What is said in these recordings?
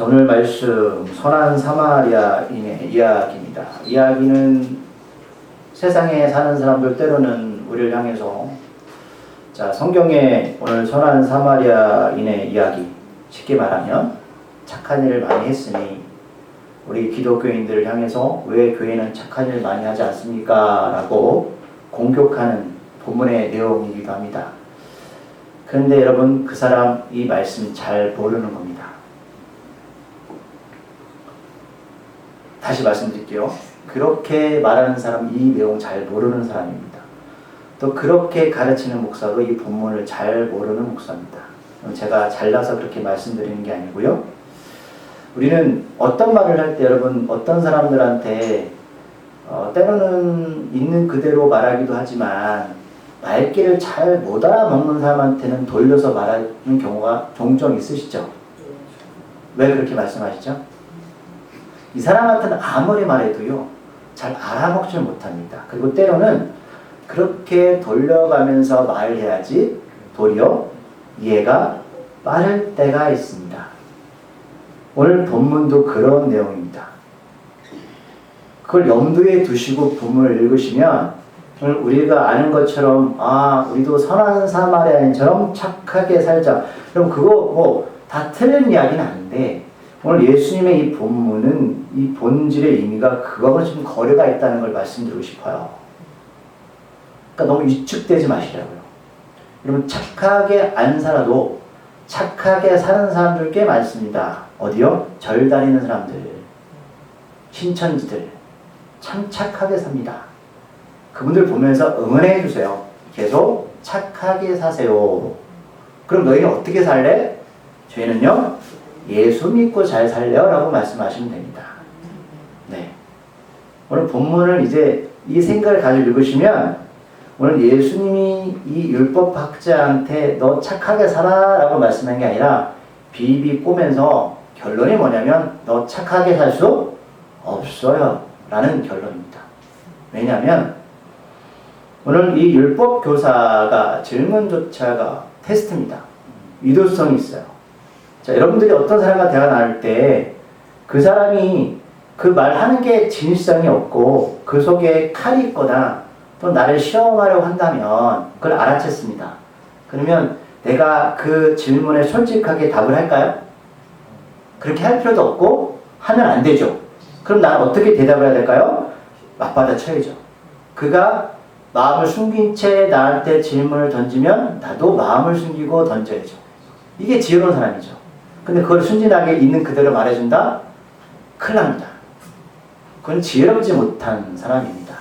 자, 오늘 말씀 선한 사마리아인의 이야기입니다. 이야기는 세상에 사는 사람들 때로는 우리를 향해서 자, 성경에 오늘 선한 사마리아인의 이야기, 쉽게 말하면 착한 일을 많이 했으니 우리 기독교인들을 향해서 왜 교회는 착한 일을 많이 하지 않습니까? 라고 공격하는 본문의 내용이기도 합니다. 그런데 여러분, 그 사람 이 말씀 잘 모르는 겁니다. 다시 말씀드릴게요. 그렇게 말하는 사람 이 내용 잘 모르는 사람입니다. 또 그렇게 가르치는 목사도 이 본문을 잘 모르는 목사입니다. 제가 잘나서 그렇게 말씀드리는 게 아니고요. 우리는 어떤 말을 할 때 여러분 어떤 사람들한테 때로는 있는 그대로 말하기도 하지만 말귀를 잘 못 알아먹는 사람한테는 돌려서 말하는 경우가 종종 있으시죠? 왜 그렇게 말씀하시죠? 이 사람한테는 아무리 말해도요 잘 알아먹지 못합니다. 그리고 때로는 그렇게 돌려가면서 말을 해야지 도리어 이해가 빠를 때가 있습니다. 오늘 본문도 그런 내용입니다. 그걸 염두에 두시고 본문을 읽으시면 오늘 우리가 아는 것처럼 우리도 선한 사마리아인처럼 착하게 살자. 그럼 그거 뭐 다 틀린 이야기는 아닌데 오늘 예수님의 이 본문은 이 본질의 의미가 그거하고 좀 거리가 있다는 걸 말씀드리고 싶어요. 그러니까 너무 위축되지 마시라고요. 여러분 착하게 안 살아도 착하게 사는 사람들 꽤 많습니다. 어디요? 절 다니는 사람들, 신천지들 참 착하게 삽니다. 그분들 보면서 응원해 주세요. 계속 착하게 사세요. 그럼 너희는 어떻게 살래? 저희는요 예수 믿고 잘 살래요 라고 말씀하시면 됩니다. 네. 오늘 본문을 이제 이 생각을 가지고 읽으시면 오늘 예수님이 이 율법학자한테 너 착하게 살아 라고 말씀한 게 아니라 비비 꼬면서 결론이 뭐냐면 너 착하게 살 수 없어요 라는 결론입니다. 왜냐하면 오늘 이 율법교사가 질문조차가 테스트입니다. 유도성이 있어요. 자, 여러분들이 어떤 사람과 대화 나눌 때 그 사람이 그 말하는 게 진실성이 없고 그 속에 칼이 있거나 또 나를 시험하려고 한다면 그걸 알아챘습니다. 그러면 내가 그 질문에 솔직하게 답을 할까요? 그렇게 할 필요도 없고 하면 안 되죠. 그럼 나는 어떻게 대답을 해야 될까요? 맞받아쳐야죠. 그가 마음을 숨긴 채 나한테 질문을 던지면 나도 마음을 숨기고 던져야죠. 이게 지혜로운 사람이죠. 근데 그걸 순진하게 있는 그대로 말해준다? 큰일 납니다. 그건 지혜롭지 못한 사람입니다.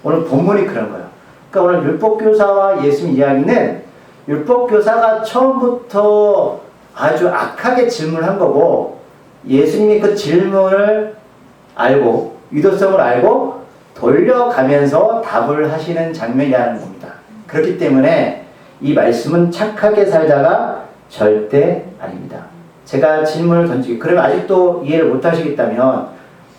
오늘 본문이 그런 거예요. 그러니까 오늘 율법교사와 예수님 이야기는 율법교사가 처음부터 아주 악하게 질문한 거고 예수님이 그 질문을 알고 유도성을 알고 돌려가면서 답을 하시는 장면이라는 겁니다. 그렇기 때문에 이 말씀은 착하게 살다가 절대 아닙니다. 제가 질문을 던지기 그러면 아직도 이해를 못 하시겠다면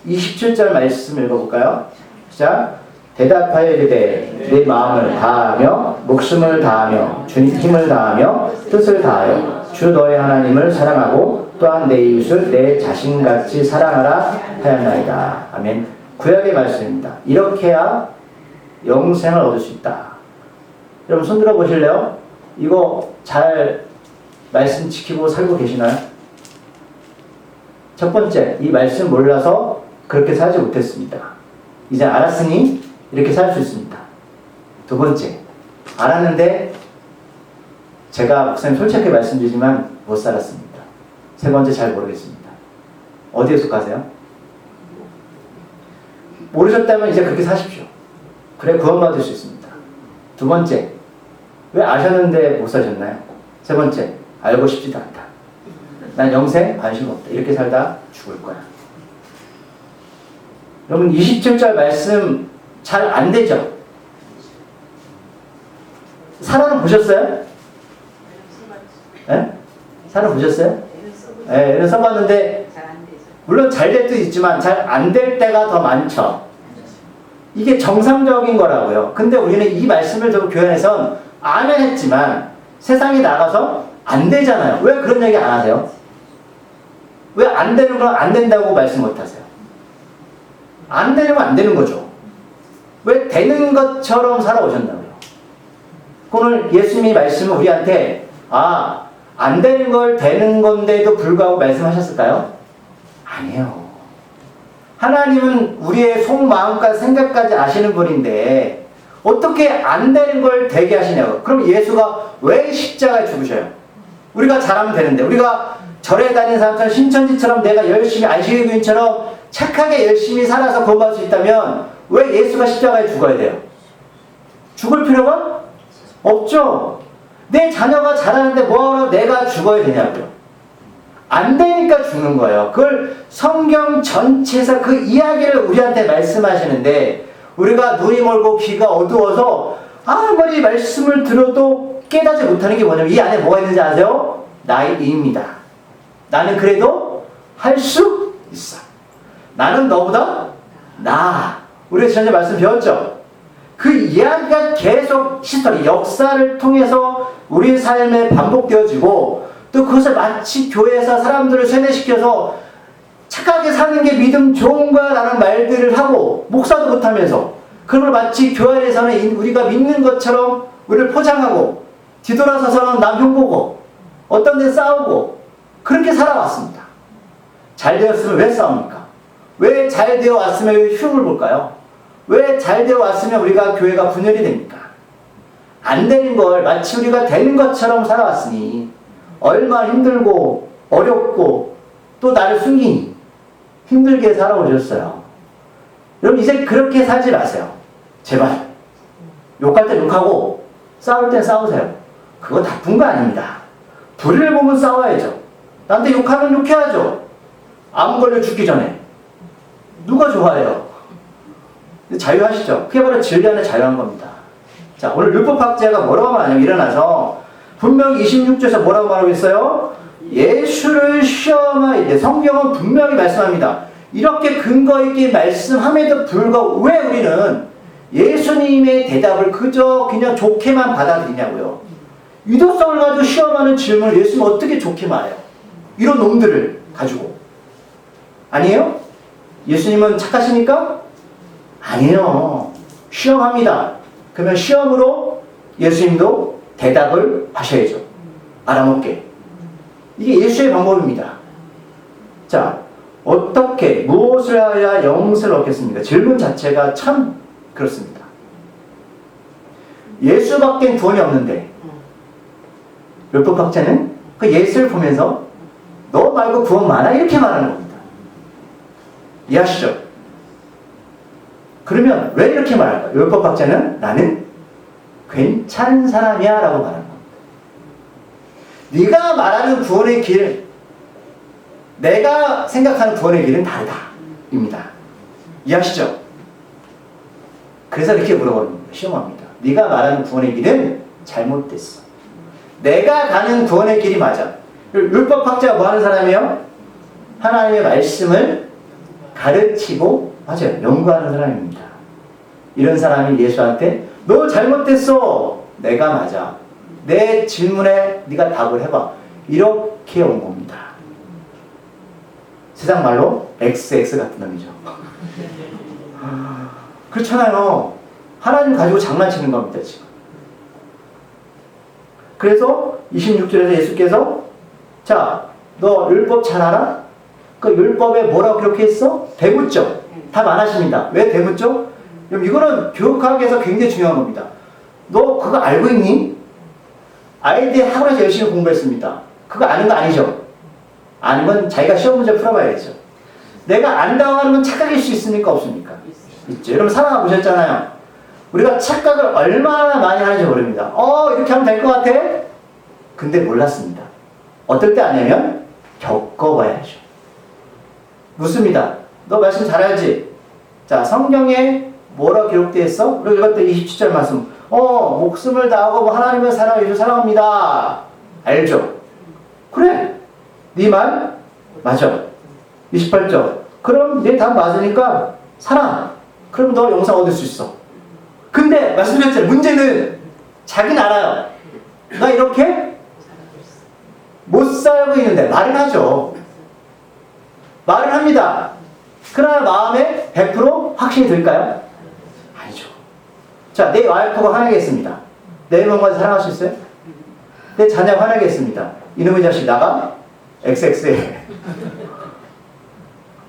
27절 말씀 읽어볼까요? 시작. 대답하여 이르되 내 마음을 다하며 목숨을 다하며 주님 힘을 다하며 뜻을 다하여 주 너의 하나님을 사랑하고 또한 내 이웃을 내 자신같이 사랑하라 하였나이다. 아멘. 구약의 말씀입니다. 이렇게 해야 영생을 얻을 수 있다. 여러분 손 들어 보실래요? 이거 잘 말씀 지키고 살고 계시나요? 첫 번째, 이 말씀 몰라서 그렇게 살지 못했습니다. 이제 알았으니 이렇게 살 수 있습니다. 두 번째, 알았는데 제가 목사님 솔직하게 말씀드리지만 못 살았습니다. 세 번째, 잘 모르겠습니다. 어디에 속하세요? 모르셨다면 이제 그렇게 사십시오. 그래 구원받을 수 있습니다. 두 번째, 왜 아셨는데 못 사셨나요? 세 번째, 알고 싶지도 않다. 난 영생 관심 없다. 이렇게 살다 죽을 거야. 여러분 27절 말씀 잘 안 되죠? 살아보셨어요? 네? 살아보셨어요? 네, 이런 써봤는데 물론 잘 될 때도 있지만 잘 안 될 때가 더 많죠. 이게 정상적인 거라고요. 근데 우리는 이 말씀을 듣고 교회 안에선 아멘 했지만 세상에 나가서 안 되잖아요. 왜 그런 얘기 안 하세요? 왜 안 되는 건 안 된다고 말씀 못하세요? 안 되는 건 안 되는 거죠. 왜 되는 것처럼 살아오셨나고요? 오늘 예수님이 말씀을 우리한테 안 되는 걸 되는 건데도 불구하고 말씀하셨을까요? 아니에요. 하나님은 우리의 속마음과 생각까지 아시는 분인데 어떻게 안 되는 걸 되게 하시냐고. 그럼 예수가 왜 십자가에 죽으셔요? 우리가 잘하면 되는데, 우리가 절에 다니는 사람처럼 신천지처럼 내가 열심히 안식일교인처럼 착하게 열심히 살아서 구원받을 수 있다면 왜 예수가 십자가에 죽어야 돼요? 죽을 필요가 없죠. 내 자녀가 잘하는데 뭐하러 내가 죽어야 되냐고요. 안 되니까 죽는 거예요. 그걸 성경 전체에서 그 이야기를 우리한테 말씀하시는데 우리가 눈이 멀고 귀가 어두워서 아무리 말씀을 들어도 깨닫지 못하는 게 뭐냐면 이 안에 뭐가 있는지 아세요? 나의 이입니다. 나는 그래도 할 수 있어. 나는 너보다 나아. 우리가 지난주에 말씀 배웠죠? 그 이야기가 계속 히스토리, 역사를 통해서 우리 삶에 반복되어지고 또 그것을 마치 교회에서 사람들을 세뇌시켜서 착하게 사는 게 믿음 좋은 거야 라는 말들을 하고 목사도 못하면서 그걸 마치 교회 안에서는 우리가 믿는 것처럼 우리를 포장하고 뒤돌아서서는 남 흉보고 어떤 데 싸우고 그렇게 살아왔습니다. 잘 되었으면 왜 싸웁니까? 왜 잘 되어 왔으면 흉을 볼까요? 왜 잘 되어 왔으면 우리가 교회가 분열이 됩니까? 안 되는 걸 마치 우리가 되는 것처럼 살아왔으니 얼마나 힘들고 어렵고 또 나를 숨기니 힘들게 살아오셨어요. 여러분 이제 그렇게 살지 마세요. 제발. 욕할 때 욕하고 싸울 때 싸우세요. 그거 나쁜 거 아닙니다. 불의를 보면 싸워야죠. 나한테 욕하면 욕해야죠. 암 걸려 죽기 전에. 누가 좋아해요? 자유하시죠? 그게 바로 진리 안에 자유한 겁니다. 자, 오늘 율법학자가 뭐라고 말하냐면 일어나서 분명히 26절에서 뭐라고 말하고 있어요? 예수를 시험할 때 성경은 분명히 말씀합니다. 이렇게 근거 있게 말씀함에도 불구하고 왜 우리는 예수님의 대답을 그냥 좋게만 받아들이냐고요. 유도성을 가지고 시험하는 질문을 예수님은 어떻게 좋게 말해요? 이런 놈들을 가지고. 아니에요? 예수님은 착하시니까? 아니에요. 시험합니다. 그러면 시험으로 예수님도 대답을 하셔야죠. 알아먹게. 이게 예수의 방법입니다. 자, 어떻게, 무엇을 해야 영생을 얻겠습니까? 질문 자체가 참 그렇습니다. 예수밖엔 구원이 없는데 율법학자는 그 예수를 보면서 너 말고 구원 많아? 이렇게 말하는 겁니다. 이해하시죠? 그러면 왜 이렇게 말할까요? 율법학자는 나는 괜찮은 사람이야 라고 말하는 겁니다. 네가 말하는 구원의 길, 내가 생각하는 구원의 길은 다르다 입니다. 이해하시죠? 그래서 이렇게 물어보는 겁니다. 시험합니다. 네가 말하는 구원의 길은 잘못됐어. 내가 가는 구원의 길이 맞아. 율법학자가 뭐 하는 사람이에요? 하나님의 말씀을 가르치고 맞아요. 연구하는 사람입니다. 이런 사람이 예수한테 너 잘못됐어. 내가 맞아. 내 질문에 네가 답을 해봐. 이렇게 온 겁니다. 세상 말로 XX 같은 놈이죠. 그렇잖아요. 하나님 가지고 장난치는 겁니다, 지금. 그래서 26절에서 예수께서 자, 너 율법 잘 알아? 그 율법에 뭐라고 기록했어? 대묻죠. 답 안 하십니다. 왜 대묻죠? 이거는 교육학에서 굉장히 중요한 겁니다. 너 그거 알고 있니? 아이들이 학원에서 열심히 공부했습니다. 그거 아는 거 아니죠? 아는 건 자기가 시험 문제 풀어봐야죠. 내가 안다고 하는 건 착각일 수 있습니까? 없습니까? 있죠. 여러분 사랑하고 보셨잖아요. 우리가 착각을 얼마나 많이 하는지 모릅니다. 이렇게 하면 될 것 같아? 근데 몰랐습니다. 어떨 때 아냐면 겪어봐야죠. 묻습니다. 너 말씀 잘 알지? 자, 성경에 뭐라 기록되어 있어? 우리가 읽었던 27절 말씀. 목숨을 다하고 하나님을 사랑하고 사랑합니다. 알죠? 그래. 네 말 맞아. 28절. 그럼 네 답 맞으니까 사랑. 그럼 너 영생 얻을 수 있어. 근데 말씀드렸잖아요. 문제는 자기는 알아요. 나 이렇게 못 살고 있는데 말은 하죠. 말을 합니다. 그러나 마음에 100% 확신이 들까요? 아니죠. 자, 내 와이프가 화나겠습니다. 내 몸까지 사랑할 수 있어요? 내 자녀가 화나겠습니다. 이놈의 자식 나가? XX에.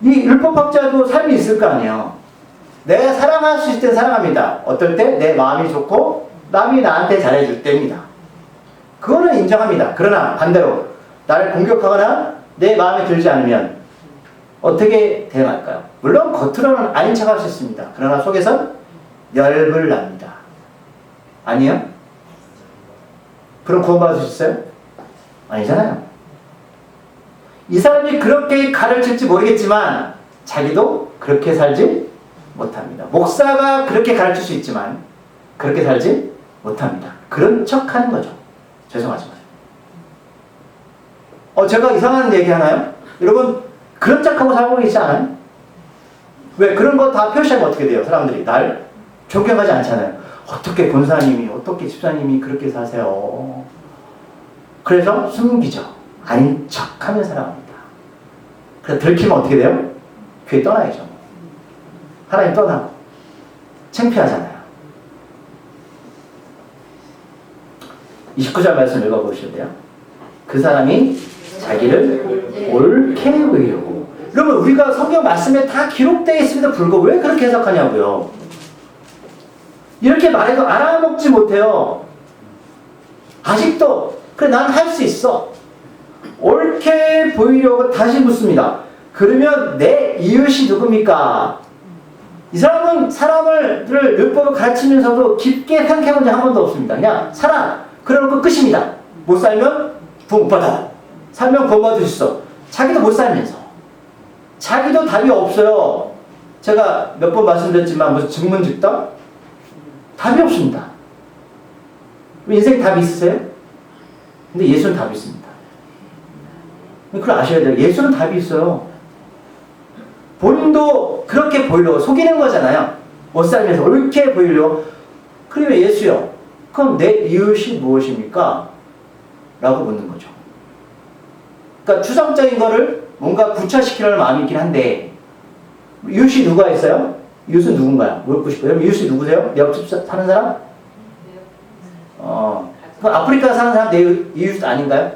이 율법학자도 삶이 있을 거 아니에요. 내가 사랑할 수 있을 때 사랑합니다. 어떨 때? 내 마음이 좋고 남이 나한테 잘해줄 때입니다. 그거는 인정합니다. 그러나 반대로 나를 공격하거나 내 마음에 들지 않으면 어떻게 대응할까요? 물론 겉으로는 아닌 척할 수 있습니다. 그러나 속에선 열불 납니다. 아니요? 그럼 구원받을 수 있어요? 아니잖아요. 이 사람이 그렇게 가르칠지 모르겠지만 자기도 그렇게 살지 못합니다. 목사가 그렇게 가르칠 수 있지만 그렇게 살지 못합니다. 그런 척 하는 거죠. 죄송하지만. 제가 이상한 얘기 하나요? 여러분, 그런 척하고 살고 계시지 않아요? 왜? 그런 거 다 표시하면 어떻게 돼요? 사람들이 날 존경하지 않잖아요. 어떻게 권사님이, 어떻게 집사님이 그렇게 사세요? 그래서 숨기죠. 아닌 척하며 살아갑니다. 그래서 들키면 어떻게 돼요? 교회 떠나야죠. 하나님 떠나고 창피하잖아요. 29절 말씀 읽어보실래요? 그 사람이 자기를 옳게 보이려고. 여러분, 우리가 성경 말씀에 다 기록되어 있음에도 불구하고 왜 그렇게 해석하냐고요. 이렇게 말해도 알아먹지 못해요. 아직도 그래 난 할 수 있어. 옳게 보이려고 다시 묻습니다. 그러면 내 이웃이 누굽니까? 이 사람은 사람을 율법을 가르치면서도 깊게 생각해본 적 한 번도 없습니다. 그냥 살아. 그러놓고 끝입니다. 못 살면 구원 못 받아. 살면 구원 받을 수 있어. 자기도 못 살면서. 자기도 답이 없어요. 제가 몇 번 말씀드렸지만 무슨 증문즉답? 답이 없습니다. 인생 답이 있으세요? 근데 예수는 답이 있습니다. 그걸 아셔야 돼요. 예수는 답이 있어요. 본인도 그렇게 보이려고 속이는 거잖아요. 못 살면서 옳게 보이려고. 그러면 예수요. 그럼 내 이웃이 무엇입니까? 라고 묻는 거죠. 그러니까 추상적인 거를 뭔가 구체시키려는 마음이 있긴 한데 이웃이 누가 있어요? 이웃은 누군가요? 묻고 싶어요. 여러분 이웃이 누구세요? 내 옆집 사는 사람? 그럼 아프리카 사는 사람 내 이웃 아닌가요?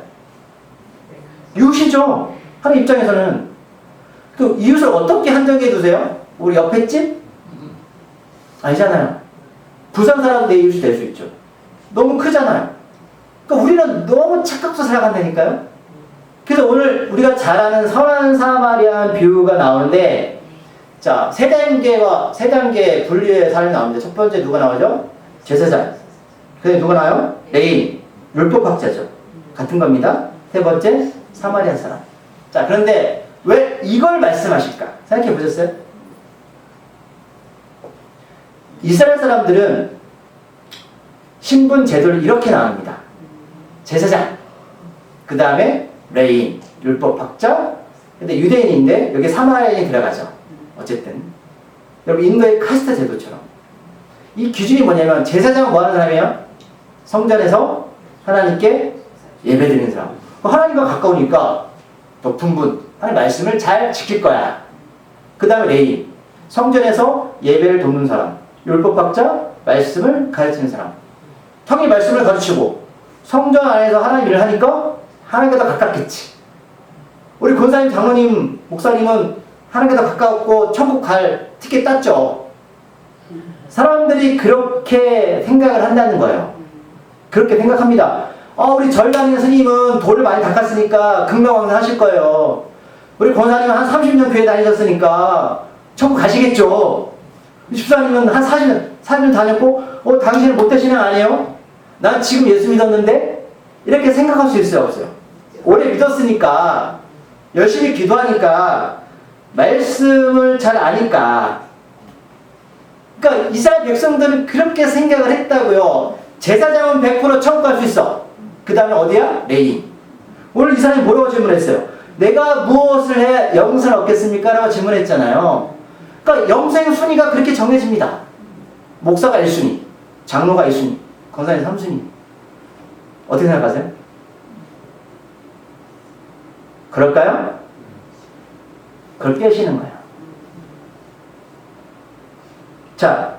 이웃이죠. 하나님 입장에서는. 그 이웃을 어떻게 한정해 두세요? 우리 옆에 집? 아니잖아요. 부산 사람도 내 이웃이 될 수 있죠. 너무 크잖아요. 그러니까 우리는 너무 착각해서 살아간다니까요. 그래서 오늘 우리가 잘 아는 선한 사마리안 비유가 나오는데, 자, 세 단계 분리의 사람이 나오는데, 첫 번째 누가 나오죠? 제사장. 그 다음에 누가 나와요? 레인. 율법학자죠. 같은 겁니다. 세 번째, 사마리안 사람. 자, 그런데 왜 이걸 말씀하실까? 생각해 보셨어요? 이스라엘 사람들은 신분 제도를 이렇게 나눕니다. 제사장, 그 다음에 레인, 율법학자, 근데 유대인인데 여기 사마리아인이 들어가죠. 어쨌든 여러분 인도의 카스트 제도처럼 이 기준이 뭐냐면 제사장은 뭐 하는 사람이에요? 성전에서 하나님께 예배드리는 사람. 하나님과 가까우니까 높은 분, 하나님 말씀을 잘 지킬 거야. 그 다음에 레인, 성전에서 예배를 돕는 사람. 율법학자, 말씀을 가르치는 사람. 형이 말씀을 가르치고 성전 안에서 하나님 일을 하니까 하나님과 더 가깝겠지. 우리 권사님, 장로님, 목사님은 하나님과 더 가까웠고 천국 갈 티켓 땄죠. 사람들이 그렇게 생각을 한다는 거예요. 그렇게 생각합니다. 우리 절 다니는 스님은 돌을 많이 닦았으니까 극명왕전 하실 거예요. 우리 권사님은 한 30년 교회 다니셨으니까 천국 가시겠죠. 집사님은 한 40년 다녔고 당신은 못된 신앙 아니에요? 난 지금 예수 믿었는데? 이렇게 생각할 수 있어요, 없어요? 오래 믿었으니까 열심히 기도하니까 말씀을 잘 아니까. 그러니까 이스라엘 백성들은 그렇게 생각을 했다고요. 제사장은 100% 천국 갈 수 있어. 그 다음에 어디야? 레인. 오늘 이 사람이 뭐라고 질문했어요? 내가 무엇을 해야 영생을 얻겠습니까? 라고 질문했잖아요. 그러니까 영생 순위가 그렇게 정해집니다. 목사가 1순위, 장로가 2순위, 권사님 3순위. 어떻게 생각하세요? 그럴까요? 그걸 깨시는 거예요. 자,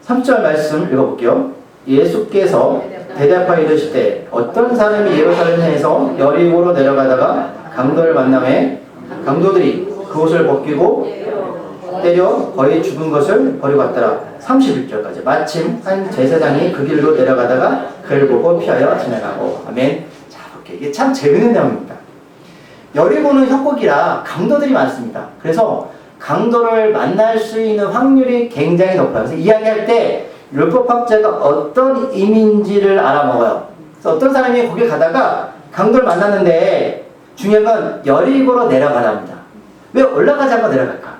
3절 말씀 읽어볼게요. 예수께서 대답하여 이르실 때 어떤 사람이 예루살렘에서 여리고로 내려가다가 강도를 만나매 강도들이 그옷을 벗기고 때려 거의 죽은 것을 버리고 갔더라. 31절까지. 마침 한 제사장이 그 길로 내려가다가 그를 보고 피하여 지나가고. 아멘. 자, 볼게요. 이게 참 재밌는 내용입니다. 여리고는 협곡이라 강도들이 많습니다. 그래서 강도를 만날 수 있는 확률이 굉장히 높아요. 그래서 이야기할 때 율법학자가 어떤 의미인지를 알아먹어요. 그래서 어떤 사람이 거기 가다가 강도를 만났는데 중요한 건 여리고로 내려가랍니다. 왜 올라가지 않고 내려갈까?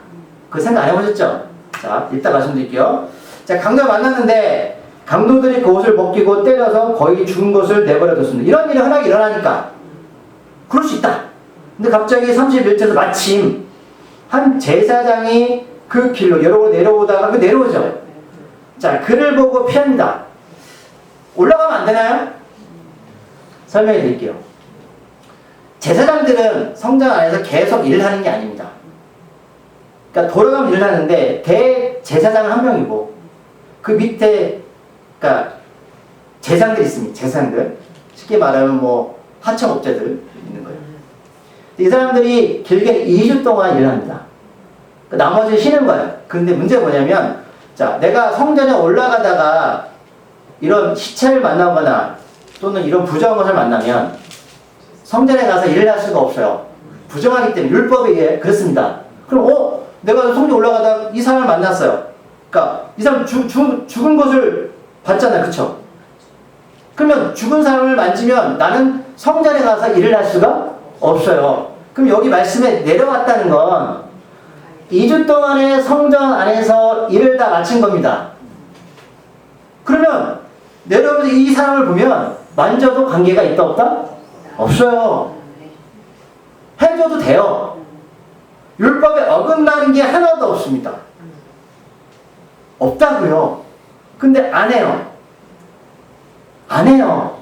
그 생각 안 해보셨죠? 자, 이따 말씀드릴게요. 자, 강도를 만났는데 강도들이 그 옷을 벗기고 때려서 거의 죽은 것을 내버려뒀습니다. 이런 일이 흔하게 일어나니까 그럴 수 있다. 근데 갑자기 31절에서 마침 한 제사장이 그 길로 여러 번 내려오다가 그 내려오죠. 자, 그를 보고 피합니다. 올라가면 안 되나요? 설명해 드릴게요. 제사장들은 성전 안에서 계속 일을 하는 게 아닙니다. 그러니까 돌아가면 일을 하는데 대제사장은 한 명이고 그 밑에 그러니까 제사장들이 있습니다. 제사장들. 쉽게 말하면 뭐 하청업자들 있는 거예요. 이 사람들이 길게 2주 동안 일을 합니다. 나머지 쉬는 거예요. 그런데 문제가 뭐냐면 자, 내가 성전에 올라가다가 이런 시체를 만나거나 또는 이런 부정한 것을 만나면 성전에 가서 일을 할 수가 없어요. 부정하기 때문에 율법에 의해 그렇습니다. 그럼 내가 성전에 올라가다가 이 사람을 만났어요. 그러니까 이 사람 죽은 것을 봤잖아요. 그쵸? 그러면 죽은 사람을 만지면 나는 성전에 가서 일을 할 수가 없어요. 그럼 여기 말씀에 내려왔다는 건 2주 동안의 성전 안에서 일을 다 마친 겁니다. 그러면 내려오면서 이 사람을 보면 만져도 관계가 있다 없다? 없어요. 해줘도 돼요. 율법에 어긋나는 게 하나도 없습니다. 없다고요. 근데 안 해요. 안 해요.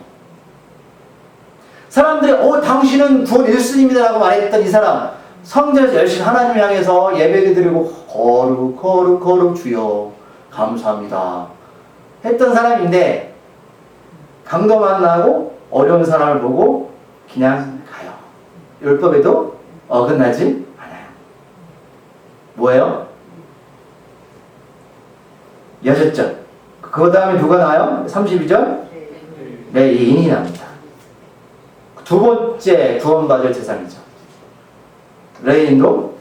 사람들이 당신은 구원 1순위입니다라고 말했던 이 사람 성전에서 열심히 하나님 향해서 예배를 드리고 거룩 주여 감사합니다 했던 사람인데 강도 만나고 어려운 사람을 보고 그냥 가요. 율법에도 어긋나지 않아요. 뭐예요? 이해하셨죠? 그 다음에 누가 나와요? 32절? 레인이 납니다. 두 번째 구원받을 대상이죠. 레인도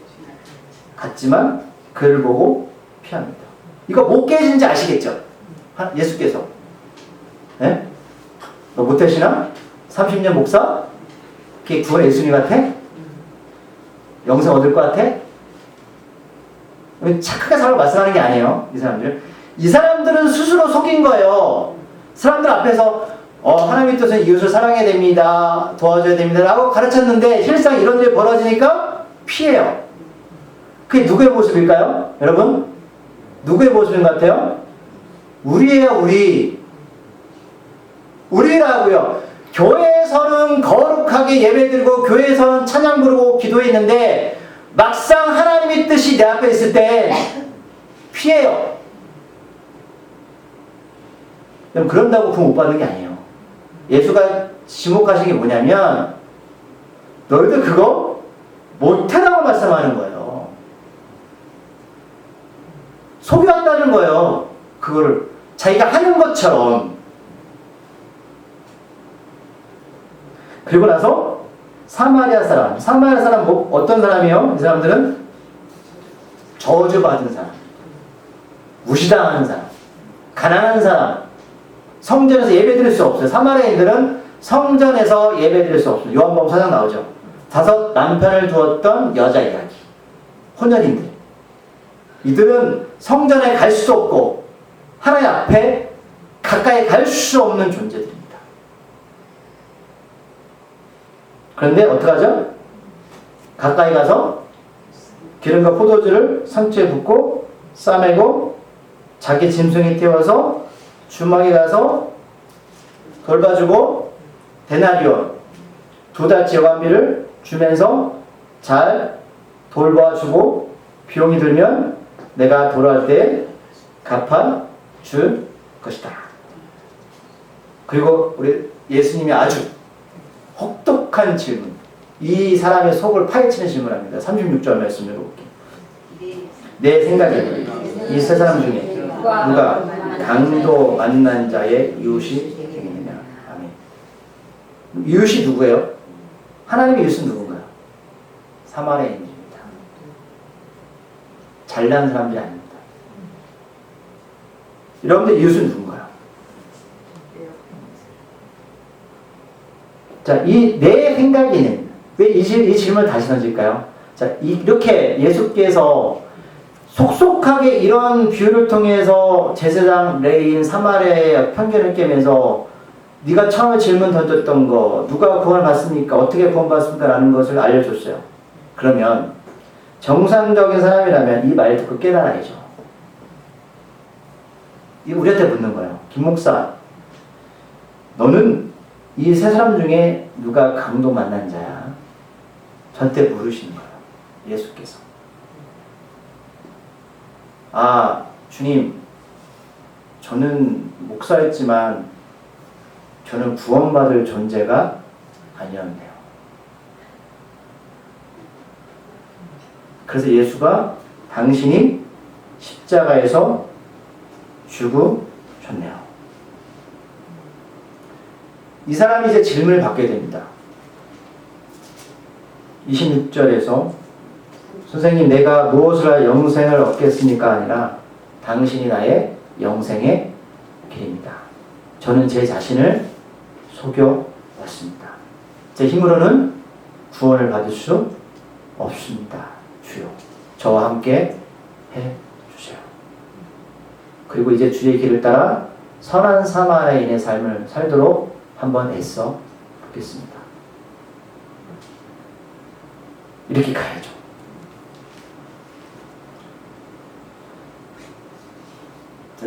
같지만 그를 보고 피합니다. 이거 못 깨진지 아시겠죠? 예수께서. 네? 너 못하시나? 30년 목사? 그게 구원 예수님 같아? 영생 얻을 것 같아? 착하게 살라고 말씀하는 게 아니에요. 이 사람들은 스스로 속인 거예요. 사람들 앞에서 하나님의 뜻은 이웃을 사랑해야 됩니다. 도와줘야 됩니다. 라고 가르쳤는데 실상 이런 일이 벌어지니까 피해요. 그게 누구의 모습일까요? 여러분? 누구의 모습인 것 같아요? 우리예요, 우리. 우리라고요. 교회에서는 거룩하게 예배드리고 교회에서는 찬양 부르고 기도했는데 막상 하나님의 뜻이 내 앞에 있을 때 피해요. 그런다고 구원 못 받는 게 아니에요. 예수가 지목하신 게 뭐냐면 너희들 그거 못해라고 말씀하는 거예요. 속였다는 거예요. 그거를 자기가 하는 것처럼. 그리고 나서 사마리아 사람 어떤 사람이요? 이 사람들은 저주받은 사람, 무시당하는 사람, 가난한 사람, 성전에서 예배드릴 수 없어요. 사마리아인들은 성전에서 예배드릴 수 없어요. 요한복음 4장 나오죠. 5 남편을 두었던 여자 이야기. 혼혈인들. 이들은 성전에 갈 수 없고 하나님 앞에 가까이 갈 수 없는 존재들입니다. 그런데 어떡하죠? 가까이 가서 기름과 포도주를 상추에 붓고 싸매고 자기 짐승에 태워서 주막에 가서 돌봐주고 데나리온 2달치 여관비를 주면서 잘 돌봐주고 비용이 들면 내가 돌아올 때 갚아줄 것이다. 그리고 우리 예수님이 아주 혹독한 질문, 이 사람의 속을 파헤치는 질문을 합니다. 36절 말씀을 볼게요. 내 생각에 이 세 사람 중에 누가 강도 만난 자의 이웃이 되겠느냐. 아멘. 이웃이 누구예요? 하나님의 이웃은 누군가요? 사마리아인입니다. 잘난 사람들이 아닙니다. 여러분들 이웃은 누군가요? 자, 내 생각에는 왜 이 질문을 다시 던질까요? 자, 이렇게 예수께서 속속하게 이런 비유를 통해서 제사장, 레위인, 사마리아의 편견을 깨면서 네가 처음에 질문 던졌던 거, 누가 구원을 받습니까? 어떻게 구원받습니까? 라는 것을 알려줬어요. 그러면 정상적인 사람이라면 이 말 듣고 깨달아야죠. 이거 우리한테 묻는 거예요. 김 목사, 너는 이 세 사람 중에 누가 강도 만난 자야? 저한테 물으시는 거예요. 예수께서. 아, 주님, 저는 목사였지만 저는 구원받을 존재가 아니었네요. 그래서 예수가 당신이 십자가에서 죽으셨네요. 이 사람이 이제 질문을 받게 됩니다. 26절에서 선생님, 내가 무엇을 하여 영생을 얻겠습니까? 아니라 당신이 나의 영생의 길입니다. 저는 제 자신을 속여왔습니다. 제 힘으로는 구원을 받을 수 없습니다. 주여, 저와 함께 해주세요. 그리고 이제 주의 길을 따라 선한 사마리아인의 삶을 살도록 한번 애써 보겠습니다. 이렇게 가야죠.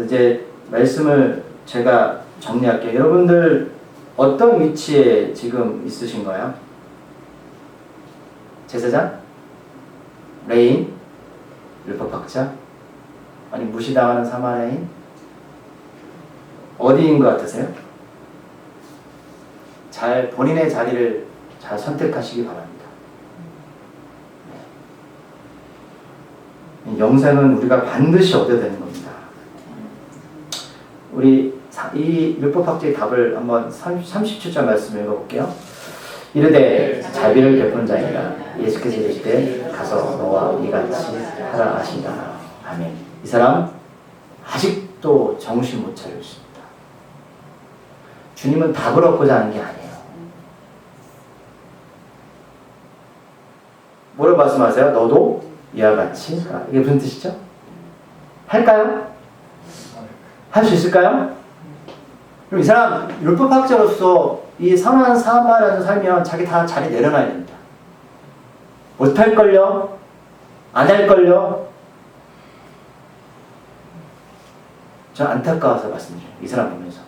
이제 말씀을 제가 정리할게요. 여러분들 어떤 위치에 지금 있으신가요? 제사장? 레인? 율법학자? 아니 무시당하는 사마리아인? 어디인 것 같으세요? 잘 본인의 자리를 잘 선택하시기 바랍니다. 영생은 우리가 반드시 얻어야 되는 겁니다. 우리 이 율법학자의 답을 한번 37절 말씀 읽어볼게요. 이르되 자비를 베푸는 자이라 예수께서 이르시되 가서 너와 이같이 하라 하신다. 아멘. 이 사람 아직도 정신 못 차리고 있습니다. 주님은 답을 얻고자 하는 게 아니에요. 뭐를 말씀하세요? 너도 이와 같이 하라. 이게 무슨 뜻이죠? 할까요? 할 수 있을까요? 그럼 이 사람 율법학자로서 이 선한 사마리아에서 살면 자기 다 자리 내려놔야 됩니다. 못할걸요? 안 할걸요? 저 안타까워서 말씀드려요. 이 사람 보면서.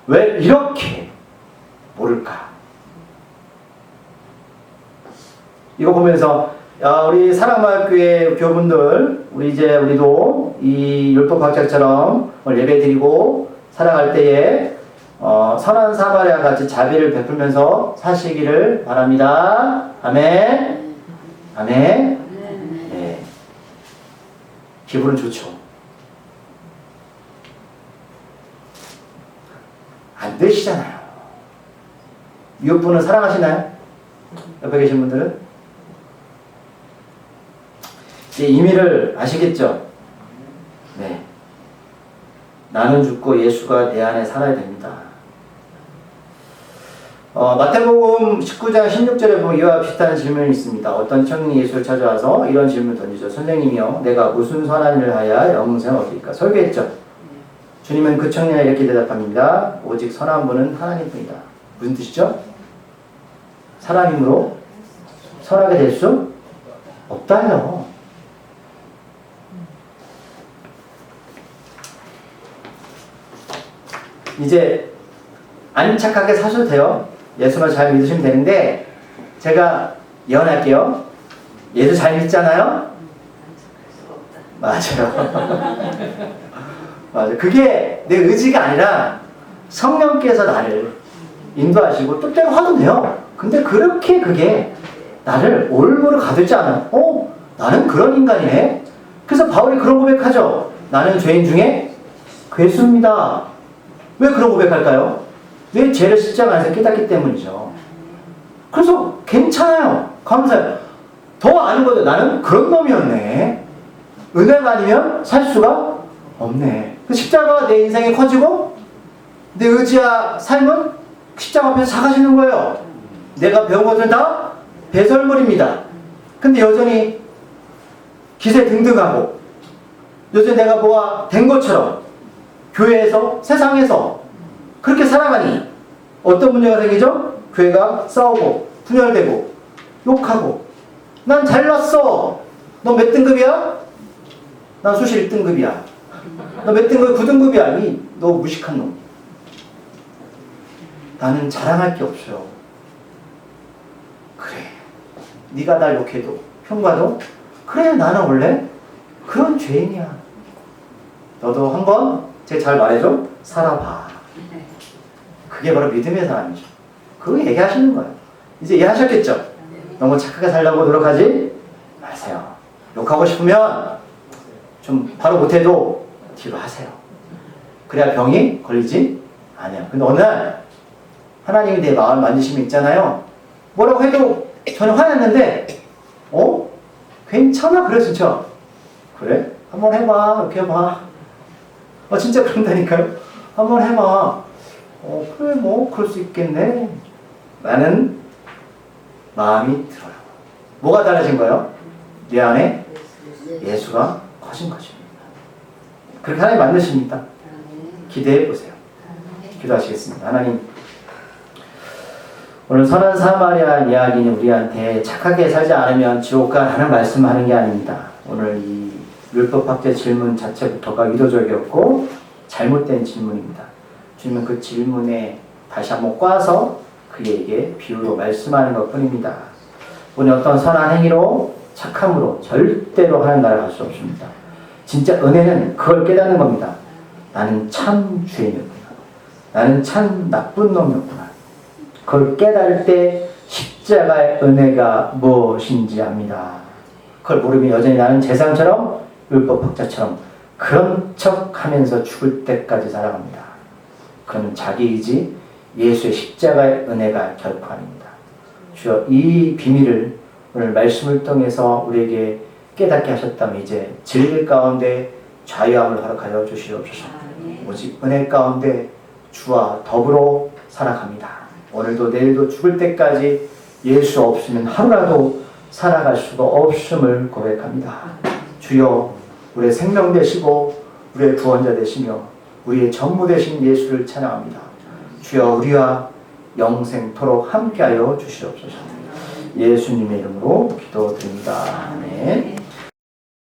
왜 이렇게 모를까? 이거 보면서 우리 사랑마을교회 교분들 우리도 이 율법학자처럼 예배 드리고 살아갈 때에 선한 사마리아 같이 자비를 베풀면서 사시기를 바랍니다. 아멘. 아멘. 네. 기분은 좋죠. 안 되시잖아요. 이웃분을 사랑하시나요? 옆에 계신 분들은? 의미를 아시겠죠? 네. 나는 죽고 예수가 내 안에 살아야 됩니다. 마태복음 19장 16절에 보면 이와 비슷한 질문이 있습니다. 어떤 청년이 예수를 찾아와서 이런 질문을 던지죠. 선생님이요, 내가 무슨 선한 일을 하여야 영생을 얻을까? 설교했죠. 주님은 그 청년에 이렇게 대답합니다. 오직 선한 분은 하나님뿐이다. 무슨 뜻이죠? 사람 힘으로 선하게 될 수 없다요. 이제 안착하게 사셔도 돼요. 예수만 잘 믿으시면 되는데 제가 예언할게요. 예수 잘 믿잖아요? 맞아요. 맞아요. 그게 내 의지가 아니라 성령께서 나를 인도하시고 뜻대로 화도 내요. 근데 그렇게 그게 나를 올무로 가두지 않아요. 나는 그런 인간이네. 그래서 바울이 그런 고백하죠. 나는 죄인 중에 괴수입니다. 왜 그런 고백할까요? 왜 죄를 십자가 안에서 깨닫기 때문이죠. 그래서 괜찮아요. 감사해요. 더 아는 거죠. 나는 그런 놈이었네. 은혜가 아니면 살 수가 없네. 그 십자가가 내 인생에 커지고 내 의지와 삶은 십자가 앞에서 작아지는 거예요. 내가 배운 것은 다 배설물입니다. 근데 여전히 기세 등등하고 여전히 내가 뭐가 된 것처럼 교회에서 세상에서 그렇게 살아가니 어떤 문제가 생기죠? 교회가 싸우고 분열되고 욕하고 난 잘났어. 너 몇 등급이야? 난 수시 1등급이야. 너 몇 등급? 9등급이야. 너 무식한 놈. 나는 자랑할 게 없어요. 그래. 네가 날 욕해도 평가도 그래 나는 원래 그런 죄인이야. 너도 한번 제가 잘 말해줘. 살아봐. 그게 바로 믿음의 사람이죠. 그거 얘기하시는 거예요. 이제 이해하셨겠죠? 너무 착하게 살려고 노력하지 마세요. 욕하고 싶으면 좀 바로 못해도 뒤로 하세요. 그래야 병이 걸리지 않아요. 근데 어느 날 하나님이 내 마음을 만지시면 있잖아요. 뭐라고 해도 저는 화냈는데 괜찮아. 그래 진짜. 그래? 한번 해봐. 이렇게 해봐. 진짜 그런다니까요. 한번 해봐. 그래 뭐 그럴 수 있겠네. 라는 마음이 들어요. 뭐가 달라진 거예요? 내 안에 예수가 커진 거죠. 그렇게 하나님 만드십니다. 기대해 보세요. 기도하시겠습니다. 하나님, 오늘 선한 사마리아 이야기는 우리한테 착하게 살지 않으면 지옥 가라는 말씀하는 게 아닙니다. 오늘 이 율법학자 질문 자체부터가 의도적이었고 잘못된 질문입니다. 주님은 그 질문에 다시 한번 꽈서 그에게 비유로 말씀하는 것 뿐입니다. 오늘 어떤 선한 행위로 착함으로 절대로 하나님 나라 갈 수 없습니다. 진짜 은혜는 그걸 깨닫는 겁니다. 나는 참 죄인이었구나. 나는 참 나쁜 놈이었구나. 그걸 깨달을 때 십자가의 은혜가 무엇인지 압니다. 그걸 모르면 여전히 나는 제사장처럼 율법학자처럼 그런 척하면서 죽을 때까지 살아갑니다. 그는 자기 의지, 예수의 십자가의 은혜가 결코 아닙니다. 주여 이 비밀을 오늘 말씀을 통해서 우리에게 깨닫게 하셨다면 이제 진리 가운데 자유함을 허락하여 주시옵소서. 오직 은혜 가운데 주와 더불어 살아갑니다. 오늘도 내일도 죽을 때까지 예수 없으면 하루라도 살아갈 수가 없음을 고백합니다. 주여 우리의 생명 되시고 우리의 구원자 되시며 우리의 전무 되신 예수를 찬양합니다. 주여 우리와 영생토록 함께하여 주시옵소서. 예수님의 이름으로 기도드립니다. 아멘.